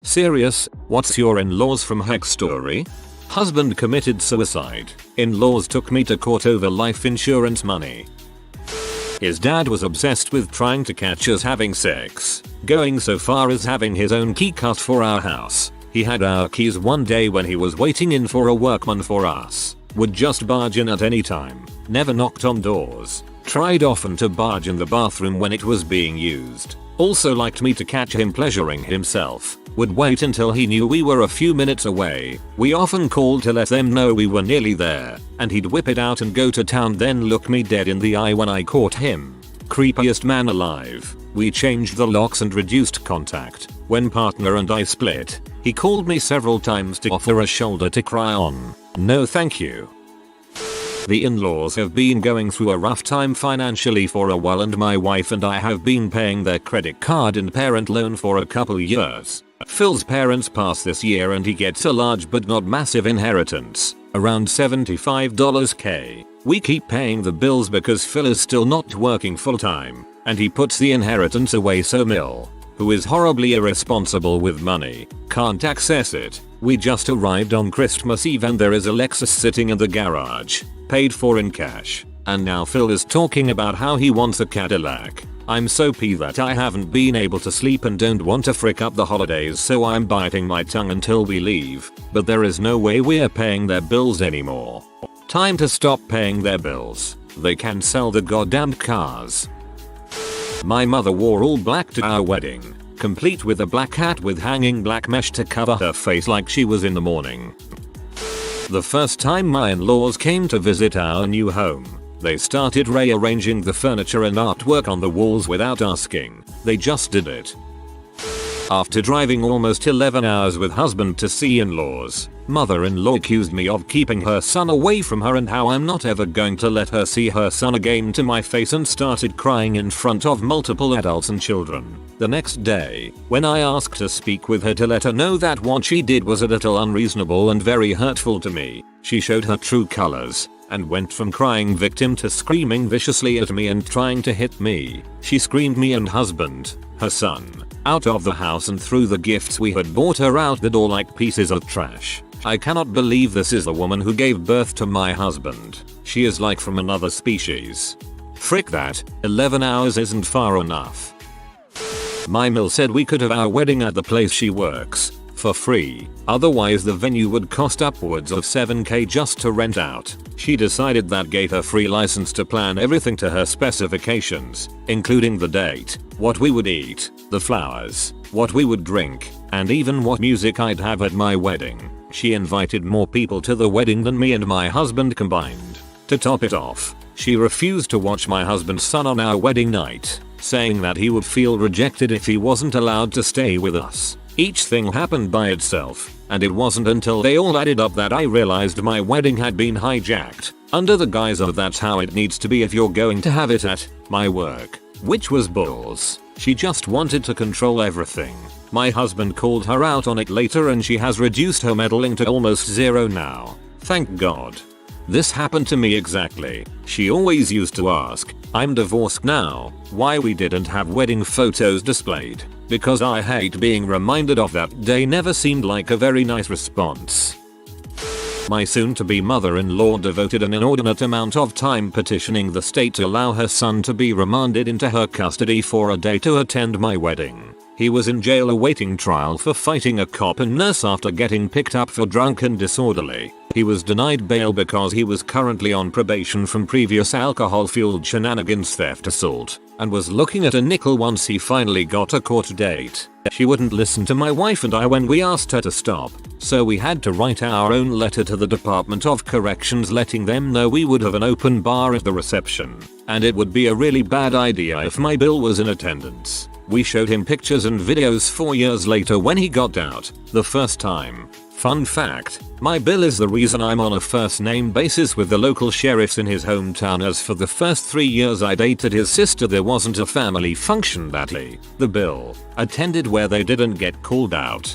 Serious, what's your in-laws from Hijacked story? Husband committed suicide. In-laws took me to court over life insurance money. His dad was obsessed with trying to catch us having sex, going so far as having his own key cut for our house. He had our keys one day when he was waiting in for a workman for us. Would just barge in at any time. Never knocked on doors. Tried often to barge in the bathroom when it was being used. Also liked me to catch him pleasuring himself. Would wait until he knew we were a few minutes away. We often called to let them know we were nearly there. And he'd whip it out and go to town, then look me dead in the eye when I caught him. Creepiest man alive. We changed the locks and reduced contact. When partner and I split, he called me several times to offer a shoulder to cry on. No thank you. The in-laws have been going through a rough time financially for a while, and my wife and I have been paying their credit card and parent loan for a couple years. Phil's parents pass this year and he gets a large but not massive inheritance, around $75K. We keep paying the bills because Phil is still not working full time, and he puts the inheritance away so Mill, who is horribly irresponsible with money, can't access it. We just arrived on Christmas Eve and there is a Lexus sitting in the garage, paid for in cash, and now Phil is talking about how he wants a Cadillac. I'm so peeved that I haven't been able to sleep and don't want to frick up the holidays, so I'm biting my tongue until we leave, but there is no way we're paying their bills anymore. Time to stop paying their bills. They can sell the goddamn cars. My mother wore all black to our wedding, complete with a black hat with hanging black mesh to cover her face like she was in the morning. The first time my in-laws came to visit our new home, they started rearranging the furniture and artwork on the walls without asking. They just did it. After driving almost 11 hours with husband to see in-laws, mother-in-law accused me of keeping her son away from her and how I'm not ever going to let her see her son again to my face, and started crying in front of multiple adults and children. The next day, when I asked to speak with her to let her know that what she did was a little unreasonable and very hurtful to me, she showed her true colors and went from crying victim to screaming viciously at me and trying to hit me. She screamed me and husband, her son, out of the house and threw the gifts we had bought her out the door like pieces of trash. I cannot believe this is the woman who gave birth to my husband. She is like from another species. Frick that, 11 hours isn't far enough. My Mill said we could have our wedding at the place she works, for free, otherwise the venue would cost upwards of $7K just to rent out. She decided that gave her free license to plan everything to her specifications, including the date, what we would eat, the flowers, what we would drink, and even what music I'd have at my wedding. She invited more people to the wedding than me and my husband combined. To top it off, she refused to watch my husband's son on our wedding night, saying that he would feel rejected if he wasn't allowed to stay with us. Each thing happened by itself, and it wasn't until they all added up that I realized my wedding had been hijacked, under the guise of that's how it needs to be if you're going to have it at my work, which was balls. She just wanted to control everything. My husband called her out on it later and she has reduced her meddling to almost zero now. Thank God. This happened to me exactly. She always used to ask, I'm divorced now, why we didn't have wedding photos displayed, because I hate being reminded of that day. Never seemed like a very nice response. My soon-to-be mother-in-law devoted an inordinate amount of time petitioning the state to allow her son to be remanded into her custody for a day to attend my wedding. He was in jail awaiting trial for fighting a cop and nurse after getting picked up for drunk and disorderly. He was denied bail because he was currently on probation from previous alcohol-fueled shenanigans, theft, assault, and was looking at a nickel once he finally got a court date. She wouldn't listen to my wife and I when we asked her to stop, so we had to write our own letter to the Department of Corrections letting them know we would have an open bar at the reception, and it would be a really bad idea if my bill was in attendance. We showed him pictures and videos 4 years later when he got out, the first time. Fun fact, my bill is the reason I'm on a first name basis with the local sheriffs in his hometown, as for the first 3 years I dated his sister there wasn't a family function that day. The bill attended where they didn't get called out.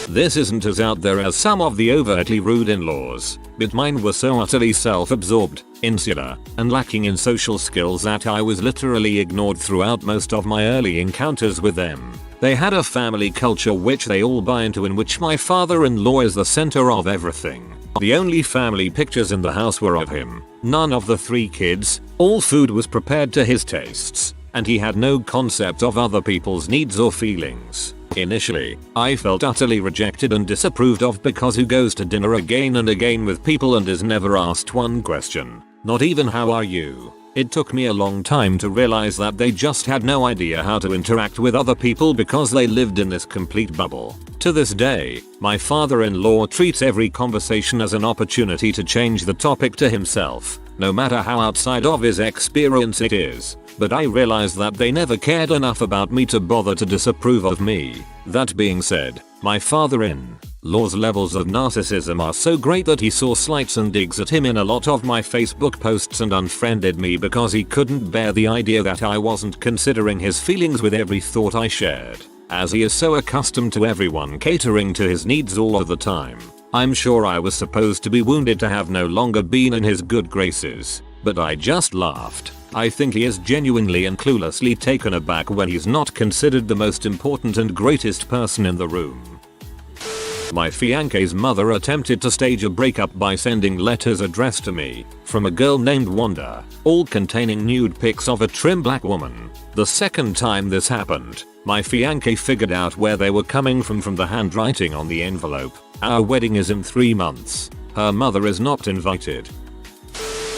This isn't as out there as some of the overtly rude in-laws, but mine were so utterly self-absorbed, insular, and lacking in social skills that I was literally ignored throughout most of my early encounters with them. They had a family culture which they all buy into, in which my father-in-law is the center of everything. The only family pictures in the house were of him, none of the 3 kids, all food was prepared to his tastes, and he had no concept of other people's needs or feelings. Initially, I felt utterly rejected and disapproved of because who goes to dinner again and again with people and is never asked one question, not even how are you? It took me a long time to realize that they just had no idea how to interact with other people because they lived in this complete bubble. To this day, my father-in-law treats every conversation as an opportunity to change the topic to himself, no matter how outside of his experience it is. But I realized that they never cared enough about me to bother to disapprove of me. That being said, my father-in-law's levels of narcissism are so great that he saw slights and digs at him in a lot of my Facebook posts and unfriended me because he couldn't bear the idea that I wasn't considering his feelings with every thought I shared. As he is so accustomed to everyone catering to his needs all of the time, I'm sure I was supposed to be wounded to have no longer been in his good graces, but I just laughed. I think he is genuinely and cluelessly taken aback when he's not considered the most important and greatest person in the room. My fiance's mother attempted to stage a breakup by sending letters addressed to me from a girl named Wanda, all containing nude pics of a trim black woman. The second time this happened, my fiance figured out where they were coming from the handwriting on the envelope. Our wedding is in 3 months. Her mother is not invited.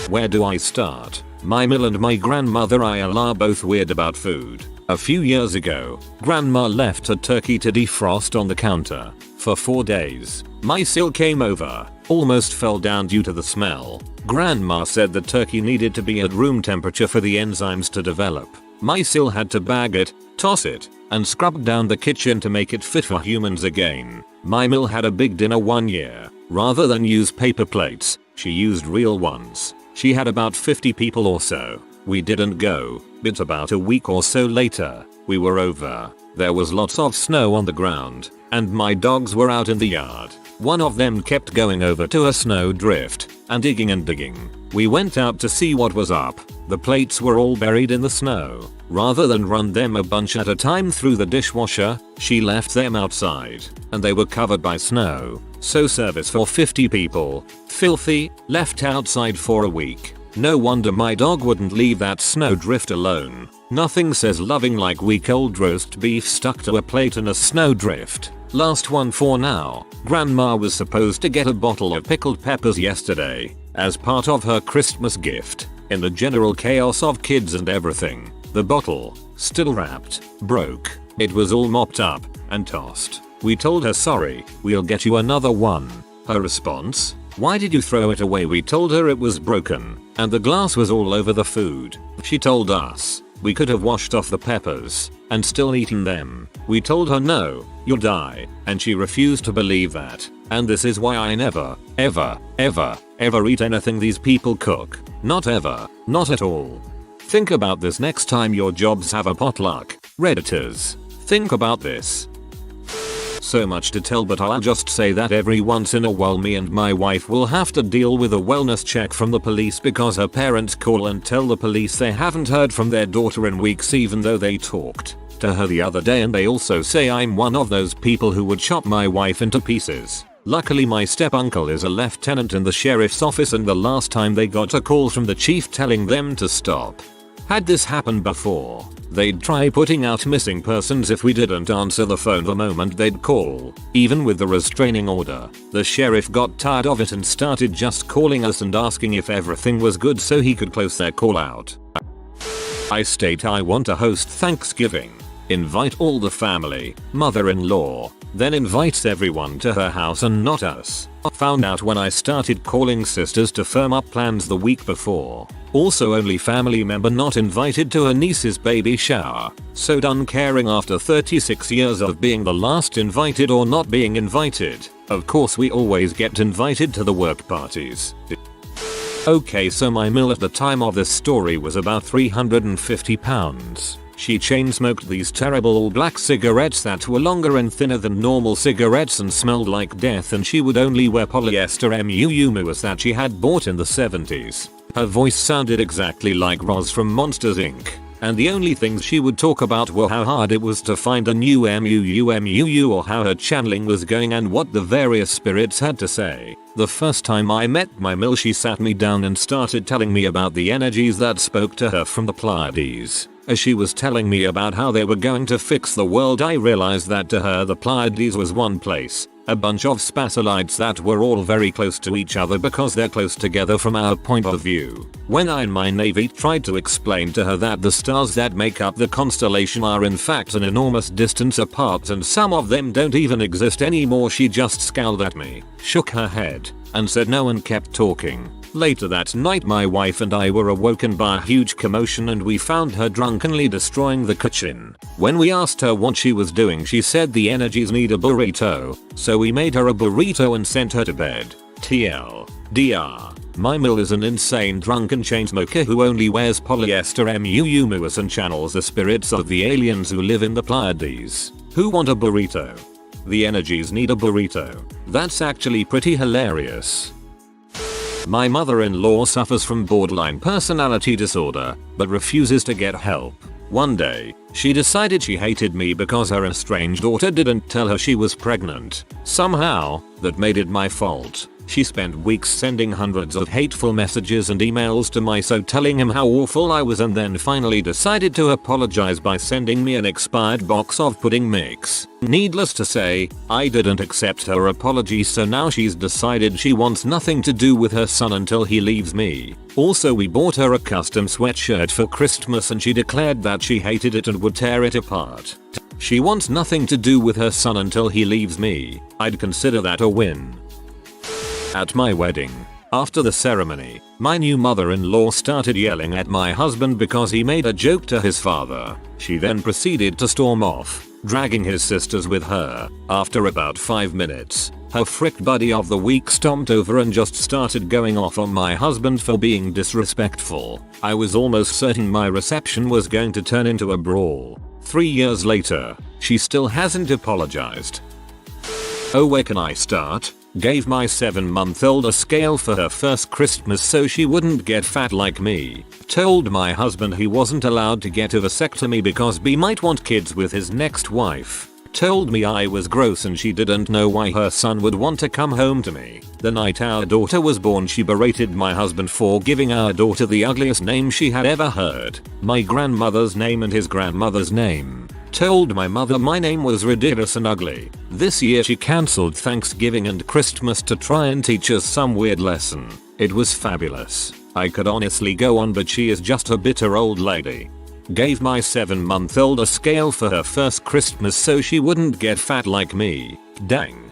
Where do I start? My mill and my grandmother are both weird about food. A few years ago, grandma left a turkey to defrost on the counter for 4 days. My sil came over, almost fell down due to the smell. Grandma said the turkey needed to be at room temperature for the enzymes to develop. My sil had to bag it, toss it, and scrub down the kitchen to make it fit for humans again. My mill had a big dinner one year. Rather than use paper plates, she used real ones. She had about 50 people or so. We didn't go, but about a week or so later, we were over. There was lots of snow on the ground, and my dogs were out in the yard. One of them kept going over to a snow drift and digging. We went out to see what was up. The plates were all buried in the snow. Rather than run them a bunch at a time through the dishwasher, she left them outside, and they were covered by snow. So service for 50 people. Filthy, left outside for a week. No wonder my dog wouldn't leave that snow drift alone. Nothing says loving like week-old roast beef stuck to a plate in a snow drift. Last one for now. Grandma was supposed to get a bottle of pickled peppers yesterday as part of her Christmas gift. In the general chaos of kids and everything, the bottle, still wrapped, broke. It was all mopped up and tossed. We told her sorry, we'll get you another one. Her response? Why did you throw it away? We told her it was broken, and the glass was all over the food. She told us we could have washed off the peppers and still eaten them. We told her no, you'll die, and she refused to believe that. And this is why I never, ever eat anything these people cook. Not ever, not at all. Think about this next time your jobs have a potluck. Redditors, think about this. So much to tell, but I'll just say that every once in a while me and my wife will have to deal with a wellness check from the police because her parents call and tell the police they haven't heard from their daughter in weeks, even though they talked to her the other day, and they also say I'm one of those people who would chop my wife into pieces. Luckily my step-uncle is a lieutenant in the sheriff's office, and the last time they got a call from the chief telling them to stop. Had this happened before, they'd try putting out missing persons if we didn't answer the phone the moment they'd call. Even with the restraining order, the sheriff got tired of it and started just calling us and asking if everything was good so he could close their call out. I state I want to host Thanksgiving. Invite all the family, mother-in-law, then invites everyone to her house and not us. Found out when I started calling sisters to firm up plans the week before. Also only family member not invited to her niece's baby shower. So done caring after 36 years of being the last invited or not being invited. Of course we always get invited to the work parties. Okay, so my meal at the time of this story was about £350. She chain smoked these terrible all black cigarettes that were longer and thinner than normal cigarettes and smelled like death, and she would only wear polyester muumuas that she had bought in the 70s. Her voice sounded exactly like Roz from Monsters Inc. And the only things she would talk about were how hard it was to find a new MUU or how her channeling was going and what the various spirits had to say. The first time I met my Mill, she sat me down and started telling me about the energies that spoke to her from the Pleiades. As she was telling me about how they were going to fix the world, I realized that to her the Pleiades was one place. A bunch of spatalites that were all very close to each other because they're close together from our point of view. When I in my Navy tried to explain to her that the stars that make up the constellation are in fact an enormous distance apart and some of them don't even exist anymore, she just scowled at me, shook her head, and said no and kept talking. Later that night my wife and I were awoken by a huge commotion and we found her drunkenly destroying the kitchen. When we asked her what she was doing, she said the energies need a burrito, so we made her a burrito and sent her to bed. TLDR. My Mill is an insane drunken chain smoker who only wears polyester muumuas and channels the spirits of the aliens who live in the Pleiades. Who want a burrito? The energies need a burrito. That's actually pretty hilarious. My mother-in-law suffers from borderline personality disorder, but refuses to get help. One day, she decided she hated me because her estranged daughter didn't tell her she was pregnant. Somehow, that made it my fault. She spent weeks sending hundreds of hateful messages and emails to my so telling him how awful I was, and then finally decided to apologize by sending me an expired box of pudding mix. Needless to say, I didn't accept her apology, so now she's decided she wants nothing to do with her son until he leaves me. Also, we bought her a custom sweatshirt for Christmas and she declared that she hated it and would tear it apart. She wants nothing to do with her son until he leaves me. I'd consider that a win. At my wedding, after the ceremony, my new mother-in-law started yelling at my husband because he made a joke to his father. She then proceeded to storm off, dragging his sisters with her. After about 5 minutes, her frick buddy of the week stomped over and just started going off on my husband for being disrespectful. I was almost certain my reception was going to turn into a brawl. 3 years later, she still hasn't apologized. Oh, where can I start? Gave my 7-month-old a scale for her first Christmas so she wouldn't get fat like me. Told my husband he wasn't allowed to get a vasectomy because B might want kids with his next wife. Told me I was gross and she didn't know why her son would want to come home to me. The night our daughter was born, she berated my husband for giving our daughter the ugliest name she had ever heard. My grandmother's name and his grandmother's name. Told my mother my name was ridiculous and ugly. This year she cancelled Thanksgiving and Christmas to try and teach us some weird lesson. It was fabulous. I could honestly go on, but she is just a bitter old lady. Gave my 7-month-old a scale for her first Christmas so she wouldn't get fat like me. Dang.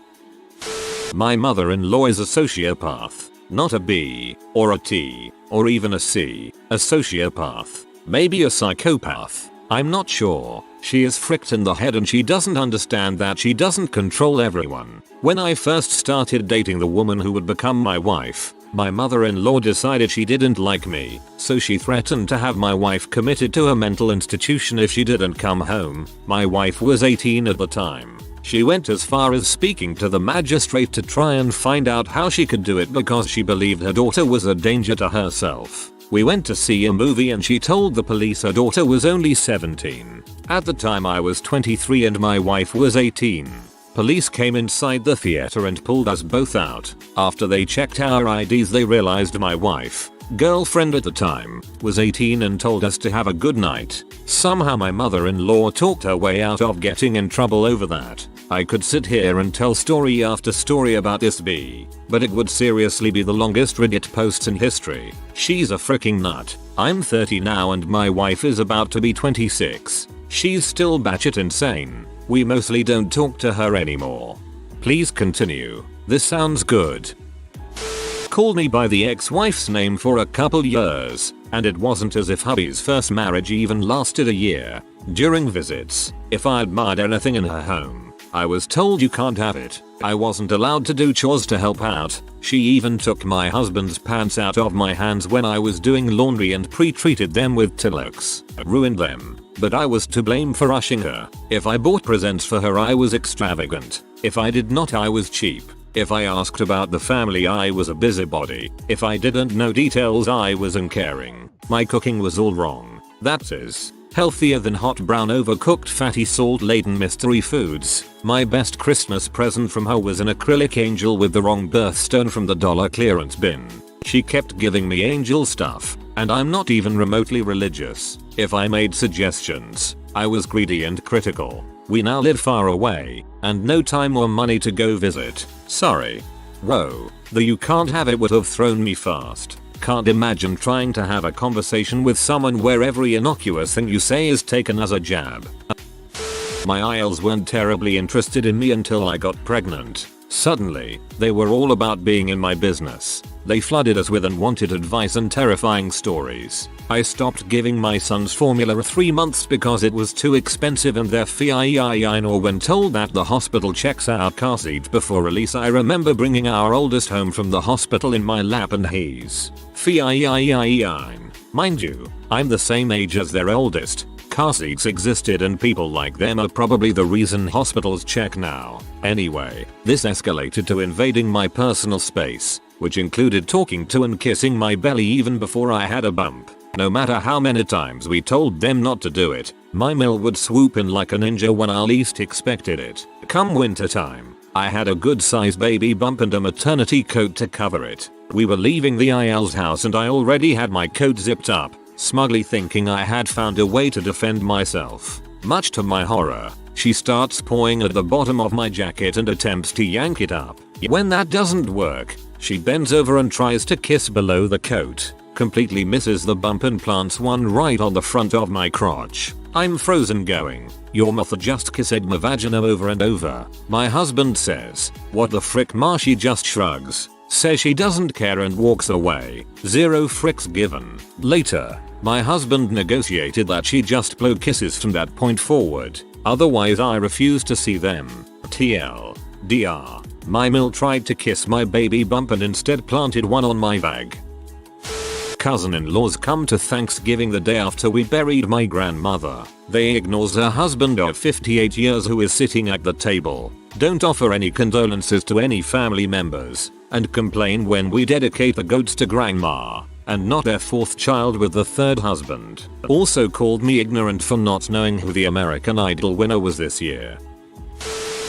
My mother-in-law is a sociopath. Not a B, or a T, or even a C. A sociopath. Maybe a psychopath. I'm not sure. She is fricked in the head and she doesn't understand that she doesn't control everyone. When I first started dating the woman who would become my wife, my mother-in-law decided she didn't like me, so she threatened to have my wife committed to a mental institution if she didn't come home. My wife was 18 at the time. She went as far as speaking to the magistrate to try and find out how she could do it because she believed her daughter was a danger to herself. We went to see a movie and she told the police her daughter was only 17. At the time I was 23 and my wife was 18. Police came inside the theater and pulled us both out. After they checked our IDs, they realized my wife, girlfriend at the time, was 18 and told us to have a good night. Somehow my mother-in-law talked her way out of getting in trouble over that. I could sit here and tell story after story about this bee, but it would seriously be the longest Reddit posts in history. She's a freaking nut. I'm 30 now and my wife is about to be 26. She's still batshit insane. We mostly don't talk to her anymore. Please continue. This sounds good. Called me by the ex-wife's name for a couple years, and it wasn't as if hubby's first marriage even lasted a year. During visits, if I admired anything in her home, I was told you can't have it. I wasn't allowed to do chores to help out. She even took my husband's pants out of my hands when I was doing laundry and pre-treated them with Tillax. Ruined them. But I was to blame for rushing her. If I bought presents for her, I was extravagant. If I did not, I was cheap. If I asked about the family, I was a busybody. If I didn't know details, I was uncaring. My cooking was all wrong. That is healthier than hot brown overcooked fatty salt-laden mystery foods. My best Christmas present from her was an acrylic angel with the wrong birthstone from the dollar clearance bin. She kept giving me angel stuff, and I'm not even remotely religious. If I made suggestions, I was greedy and critical. We now live far away, and no time or money to go visit. Sorry. Whoa, the you can't have it would have thrown me fast. Can't imagine trying to have a conversation with someone where every innocuous thing you say is taken as a jab. My IELTS weren't terribly interested in me until I got pregnant. Suddenly, they were all about being in my business. They flooded us with unwanted advice and terrifying stories. I stopped giving my son's formula 3 months because it was too expensive and their fee or when told that the hospital checks our car seat before release. I remember bringing our oldest home from the hospital in my lap and he's fee. Mind you, I'm the same age as their oldest. Car seats existed and people like them are probably the reason hospitals check now. Anyway, this escalated to invading my personal space, which included talking to and kissing my belly even before I had a bump. No matter how many times we told them not to do it, my mill would swoop in like a ninja when I least expected it. Come winter time, I had a good sized baby bump and a maternity coat to cover it. We were leaving the IL's house and I already had my coat zipped up, smugly thinking I had found a way to defend myself. Much to my horror, she starts pawing at the bottom of my jacket and attempts to yank it up. When that doesn't work, she bends over and tries to kiss below the coat, completely misses the bump and plants one right on the front of my crotch. I'm frozen going, "Your mother just kissed my vagina over and over." My husband says, "What the frick ma?" She just shrugs, says she doesn't care and walks away. Zero fricks given. Later, my husband negotiated that she just blow kisses from that point forward, otherwise I refuse to see them. TLDR. My mill tried to kiss my baby bump and instead planted one on my vag. Cousin-in-laws come to Thanksgiving the day after we buried my grandmother. They ignores her husband of 58 years who is sitting at the table, don't offer any condolences to any family members, and complain when we dedicate the goats to grandma, and not their fourth child with the third husband. Also called me ignorant for not knowing who the American Idol winner was this year.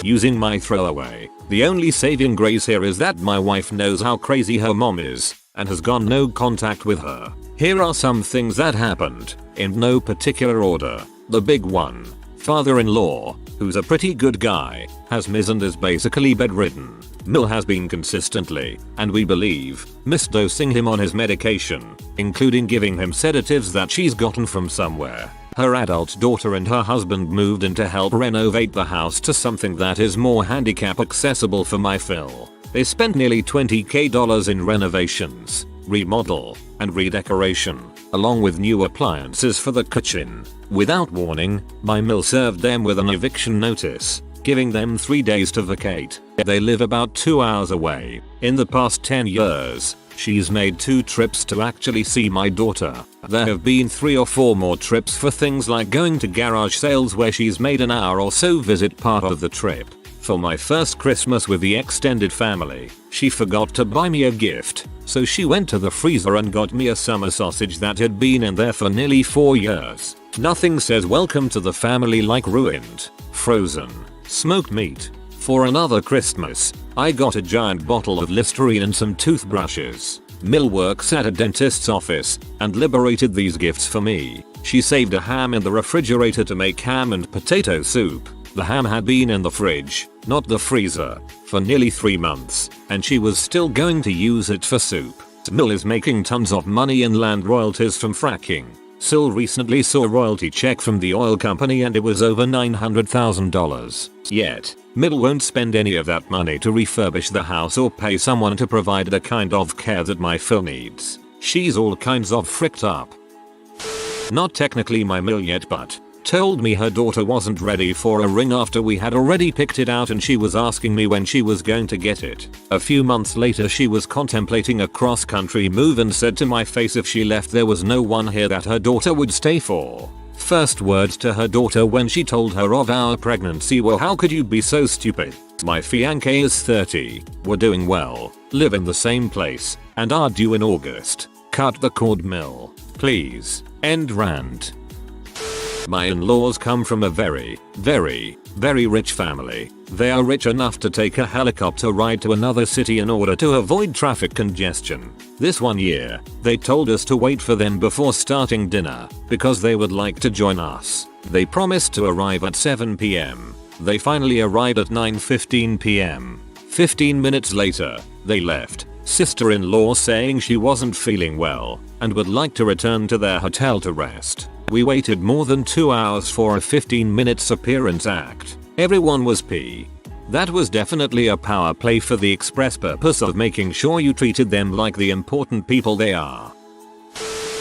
Using my throwaway. The only saving grace here is that my wife knows how crazy her mom is, and has gone no contact with her. Here are some things that happened, in no particular order. The big one. Father-in-law, who's a pretty good guy, has missed and is basically bedridden. Mill has been consistently, and we believe, misdosing him on his medication, including giving him sedatives that she's gotten from somewhere. Her adult daughter and her husband moved in to help renovate the house to something that is more handicap accessible for my Phil. They spent nearly $20,000 in renovations, remodel, and redecoration, along with new appliances for the kitchen. Without warning, my mill served them with an eviction notice, giving them 3 days to vacate. They live about 2 hours away. In the past 10 years, she's made 2 trips to actually see my daughter. There have been 3 or 4 more trips for things like going to garage sales where she's made an hour or so visit part of the trip. For my first Christmas with the extended family, she forgot to buy me a gift, so she went to the freezer and got me a summer sausage that had been in there for nearly 4 years. Nothing says welcome to the family like ruined, frozen, smoked meat. For another Christmas, I got a giant bottle of Listerine and some toothbrushes. Mill works at a dentist's office and liberated these gifts for me. She saved a ham in the refrigerator to make ham and potato soup. The ham had been in the fridge, not the freezer, for nearly 3 months, and she was still going to use it for soup. Mill is making tons of money in land royalties from fracking. Sil recently saw a royalty check from the oil company and it was over $900,000. Yet, Mill won't spend any of that money to refurbish the house or pay someone to provide the kind of care that my Phil needs. She's all kinds of fricked up. Not technically my Mill yet, but Told me her daughter wasn't ready for a ring after we had already picked it out and she was asking me when she was going to get it. A few months later she was contemplating a cross-country move and said to my face if she left there was no one here that her daughter would stay for. First words to her daughter when she told her of our pregnancy were, "How could you be so stupid? My fiancé is 30, we're doing well, live in the same place, and are due in August. Cut the cord mill. Please. End rant." My in-laws come from a very, very, very rich family. They are rich enough to take a helicopter ride to another city in order to avoid traffic congestion. This one year, they told us to wait for them before starting dinner because they would like to join us. They promised to arrive at 7 p.m. They finally arrived at 9:15 p.m. 15 minutes later, they left. Sister-in-law saying she wasn't feeling well and would like to return to their hotel to rest. We waited more than 2 hours for a 15 minutes appearance act. Everyone was pee. That was definitely a power play for the express purpose of making sure you treated them like the important people they are.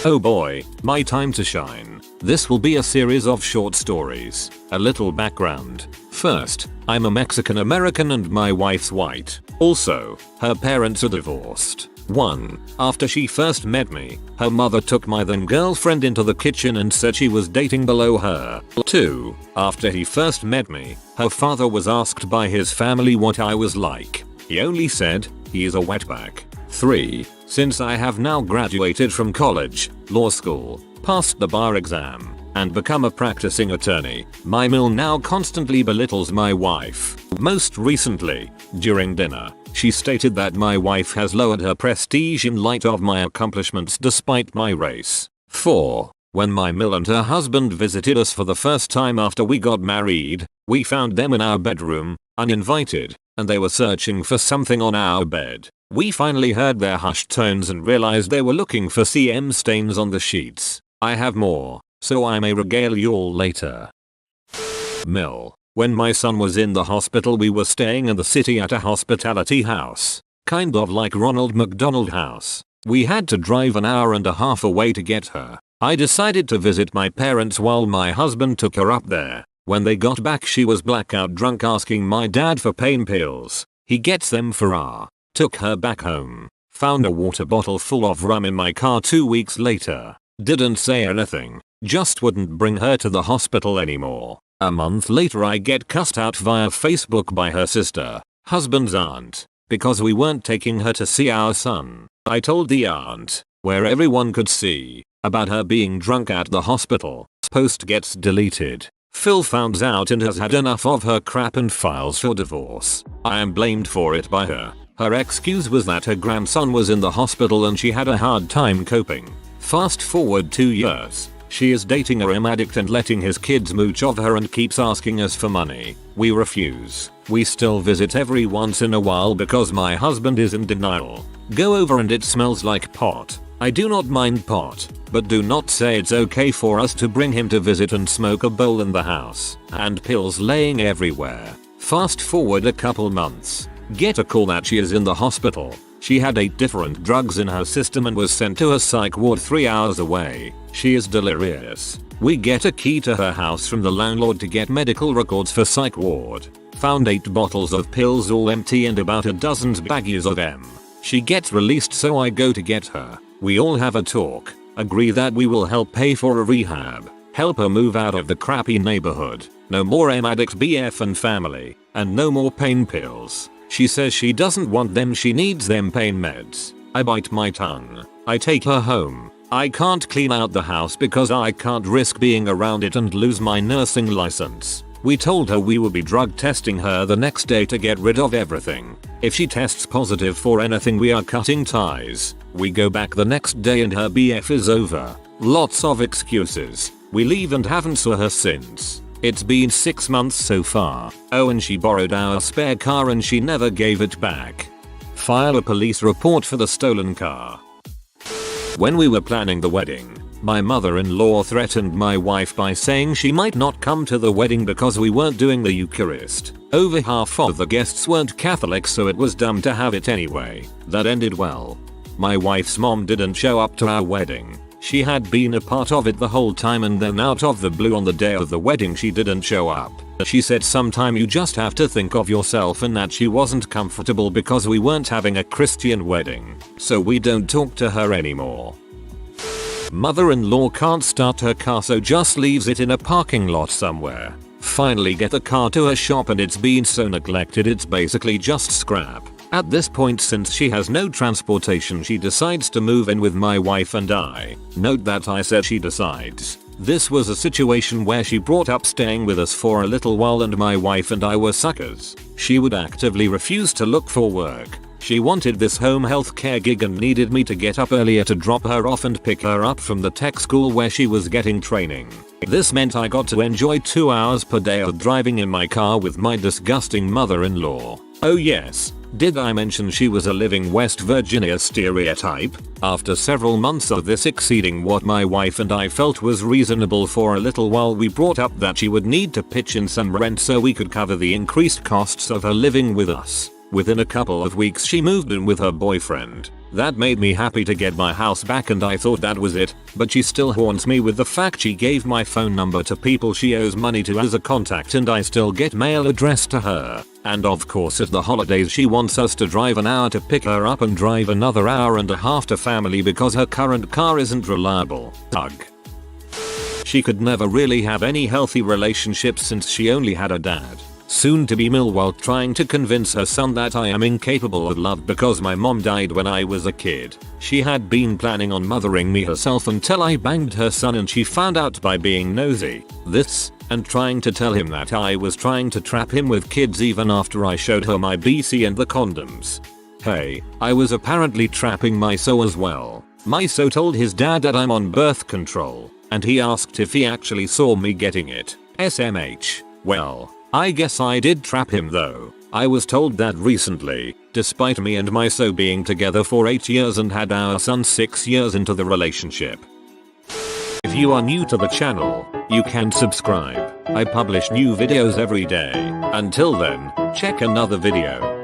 Oh boy, my time to shine. This will be a series of short stories. A little background. First, I'm a Mexican American and my wife's white. Also, her parents are divorced. 1. After she first met me, her mother took my then girlfriend into the kitchen and said she was dating below her. 2. After he first met me, her father was asked by his family what I was like. He only said, "He is a wetback." 3. Since I have now graduated from college, law school, passed the bar exam, and become a practicing attorney, my mill now constantly belittles my wife. Most recently, during dinner, she stated that my wife has lowered her prestige in light of my accomplishments despite my race. 4. When my mill and her husband visited us for the first time after we got married, we found them in our bedroom, uninvited, and they were searching for something on our bed. We finally heard their hushed tones and realized they were looking for CM stains on the sheets. I have more, so I may regale you all later. Mill. When my son was in the hospital we were staying in the city at a hospitality house. Kind of like Ronald McDonald House. We had to drive an hour and a half away to get her. I decided to visit my parents while my husband took her up there. When they got back she was blackout drunk asking my dad for pain pills. He gets them for her. Took her back home. Found a water bottle full of rum in my car 2 weeks later. Didn't say anything. Just wouldn't bring her to the hospital anymore. A month later I get cussed out via Facebook by her sister, husband's aunt, because we weren't taking her to see our son. I told the aunt, where everyone could see, about her being drunk at the hospital. Post gets deleted. Phil found out and has had enough of her crap and files for divorce. I am blamed for it by her. Her excuse was that her grandson was in the hospital and she had a hard time coping. Fast forward 2 years. She is dating a addict and letting his kids mooch off her and keeps asking us for money. We refuse. We still visit every once in a while because my husband is in denial. Go over and it smells like pot. I do not mind pot, but do not say it's okay for us to bring him to visit and smoke a bowl in the house. And pills laying everywhere. Fast forward a couple months. Get a call that she is in the hospital. She had 8 different drugs in her system and was sent to a psych ward 3 hours away. She is delirious. We get a key to her house from the landlord to get medical records for psych ward. Found 8 bottles of pills all empty and about a dozen baggies of them. She gets released so I go to get her. We all have a talk. Agree that we will help pay for a rehab. Help her move out of the crappy neighborhood. No more addict BF and family. And no more pain pills. She says she doesn't want them, she needs them pain meds. I bite my tongue. I take her home. I can't clean out the house because I can't risk being around it and lose my nursing license. We told her we will be drug testing her the next day to get rid of everything. If she tests positive for anything we are cutting ties. We go back the next day and her BF is over. Lots of excuses. We leave and haven't saw her since. It's been 6 months so far. Oh, and she borrowed our spare car and she never gave it back. File a police report for the stolen car. When we were planning the wedding, my mother-in-law threatened my wife by saying she might not come to the wedding because we weren't doing the Eucharist. Over half of the guests weren't Catholic, so it was dumb to have it anyway. That ended well. My wife's mom didn't show up to our wedding. She had been a part of it the whole time, and then out of the blue on the day of the wedding she didn't show up. She said sometime you just have to think of yourself, and that she wasn't comfortable because we weren't having a Christian wedding. So we don't talk to her anymore. Mother-in-law can't start her car, so just leaves it in a parking lot somewhere. Finally get the car to her shop and it's been so neglected it's basically just scrap. At this point, since she has no transportation, she decides to move in with my wife and I. Note that I said she decides. This was a situation where she brought up staying with us for a little while and my wife and I were suckers. She would actively refuse to look for work. She wanted this home health care gig and needed me to get up earlier to drop her off and pick her up from the tech school where she was getting training. This meant I got to enjoy 2 hours per day of driving in my car with my disgusting mother-in-law. Oh yes, did I mention she was a living West Virginia stereotype? After several months of this exceeding what my wife and I felt was reasonable for a little while, we brought up that she would need to pitch in some rent so we could cover the increased costs of her living with us. Within a couple of weeks she moved in with her boyfriend. That made me happy to get my house back and I thought that was it, but she still haunts me with the fact she gave my phone number to people she owes money to as a contact, and I still get mail addressed to her. And of course at the holidays she wants us to drive an hour to pick her up and drive another hour and a half to family because her current car isn't reliable. Ugh. She could never really have any healthy relationships since she only had a dad, soon to be Mill, while trying to convince her son that I am incapable of love because my mom died when I was a kid. She had been planning on mothering me herself until I banged her son and she found out by being nosy. This, and trying to tell him that I was trying to trap him with kids even after I showed her my BC and the condoms. Hey, I was apparently trapping my so as well. My so told his dad that I'm on birth control, and he asked if he actually saw me getting it. SMH. Well, I guess I did trap him though. I was told that recently, despite me and my so being together for 8 years and had our son 6 years into the relationship. If you are new to the channel, you can subscribe. I publish new videos every day. Until then, check another video.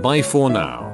Bye for now.